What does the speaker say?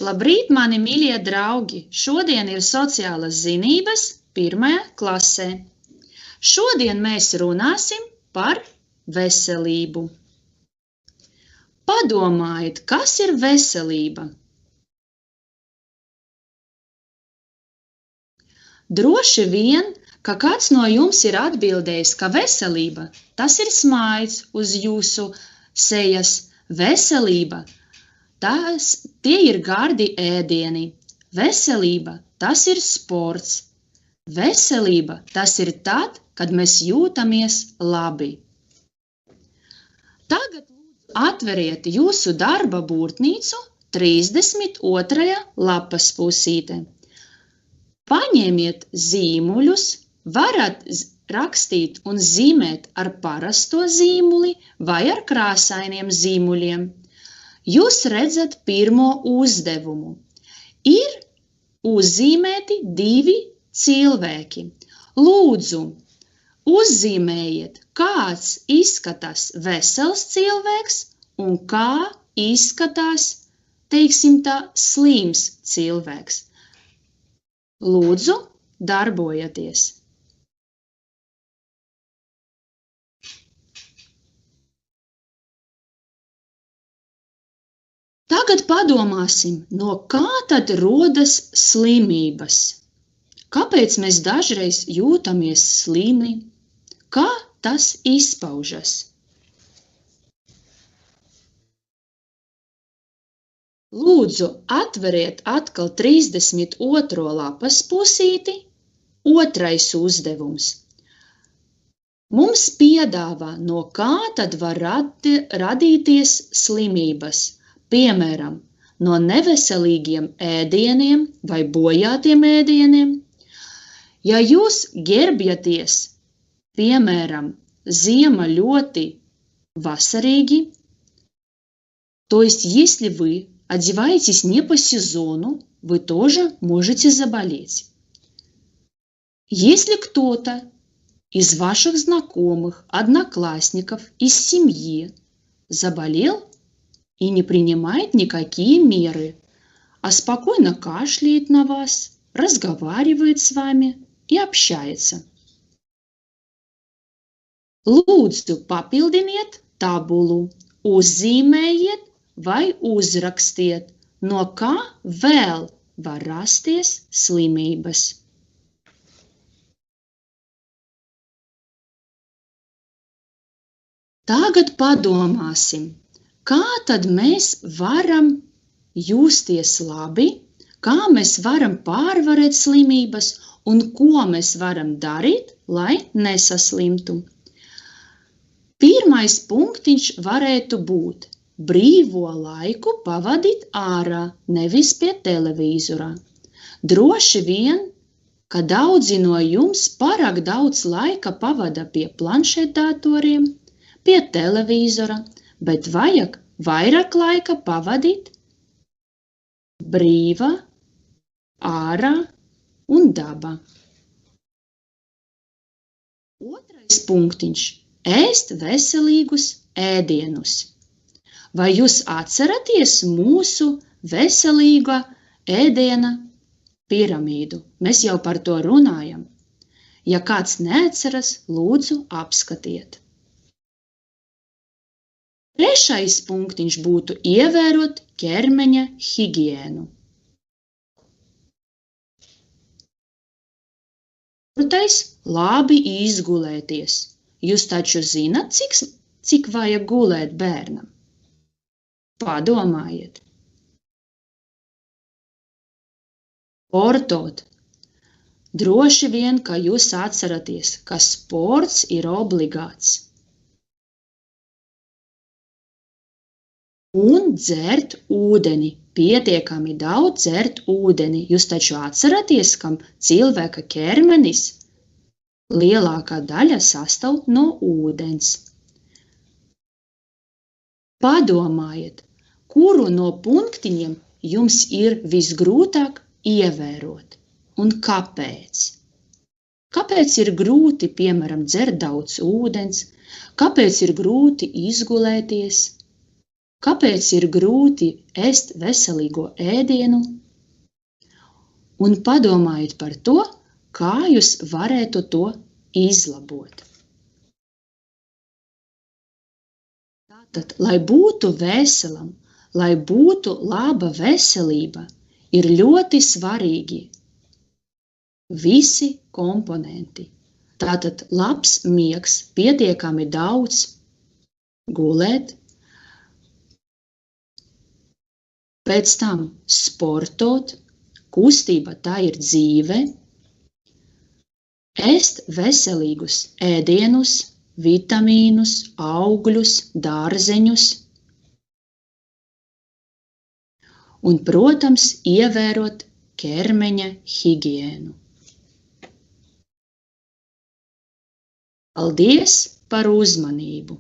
Labrīt, mani mīļie draugi! Šodien ir sociālas zinības 1. klasē. Šodien mēs runāsim par veselību. Padomājiet, kas ir veselība? Droši vien, ka kāds no jums ir atbildējis, ka veselība tas ir smaids uz jūsu sejas. Veselība tie ir gardi ēdieni. Veselība tas ir sports. Veselība tas ir tad, kad mēs jūtamies labi. Tagad atveriet jūsu darba būrtnīcu 32. lapas pusīte. Paņemiet zīmuļus, varat rakstīt un zīmēt ar parasto zīmuli vai ar krāsainiem zīmuļiem. Jūs redzat pirmo uzdevumu. Ir uzzīmēti 2 cilvēki. Lūdzu, uzzīmējiet, kāds izskatās vesels cilvēks un kā izskatās, teiksim tā, slims cilvēks. Lūdzu, darbojieties! Tagad padomāsim, no kā tad rodas slimības? Kāpēc mēs dažreiz jūtamies slimi? Kā tas izpaužas? Lūdzu, atveriet atkal 32. lapas pusīti, 2. uzdevums. Mums piedāvā, no kā tad var radīties slimības. Piemēram, no neveselīgiem ēdieniem vai bojātiem ēdieniem. Ja jūs ģērbjaties, piemēram, ziema ļoti vasarīgi, то есть если вы одеваетесь не по сезону, вы тоже можете заболеть. Если кто-то из ваших знакомых, одноклассников, из семьи заболел и не принимает никакие меры, а спокойно кашляет на вас, разговаривает с вами и общается. Lūdzu, papildiniet tabulu, uzzīmējiet vai uzrakstiet, no kā vēl var rasties slimības. Tagad padomāsim, kā tad mēs varam justies labi, kā mēs varam pārvarēt slimības un ko mēs varam darīt, lai nesaslimtu. Pirmais punktiņš varētu būt brīvo laiku pavadīt ārā, nevis pie televīzora. Droši vien, ka daudzi no jums pārāk daudz laika pavada pie planšetdatoriem, pie televīzora, bet vajag vairāk laika pavadīt brīvā, ārā un dabā. Otrais punktiņš – ēst veselīgus ēdienus. Vai jūs atceraties mūsu veselīga ēdiena piramīdu? Mēs jau par to runājam. Ja kāds neatceras, lūdzu apskatiet. Trešais punktiņš būtu ievērot ķermeņa higiēnu. Ceturtais – labi izgulēties. Jūs taču zināt, cik vajag gulēt bērnam? Padomājiet. Sportot. Droši vien, ka jūs atceraties, ka sports ir obligāts. Un dzert ūdeni. Pietiekami daudz dzert ūdeni. Jūs taču atceraties, ka cilvēka ķermenis lielākā daļa sastāv no ūdens. Padomājiet, kuru no punktiņiem jums ir visgrūtāk ievērot un kāpēc? Kāpēc ir grūti, piemēram, dzert daudz ūdens? Kāpēc ir grūti izgulēties? kāpēc ir grūti ēst veselīgo ēdienu, un padomājiet par to, kā jūs varētu to izlabot. Tātad, lai būtu veselam, lai būtu laba veselība, ir ļoti svarīgi visi komponenti. Tātad labs miegs, pietiekami daudz gulēt, pēc tam sportot, kustība tā ir dzīve, ēst veselīgus ēdienus, vitamīnus, augļus, dārzeņus un, protams, ievērot ķermeņa higiēnu. Paldies par uzmanību!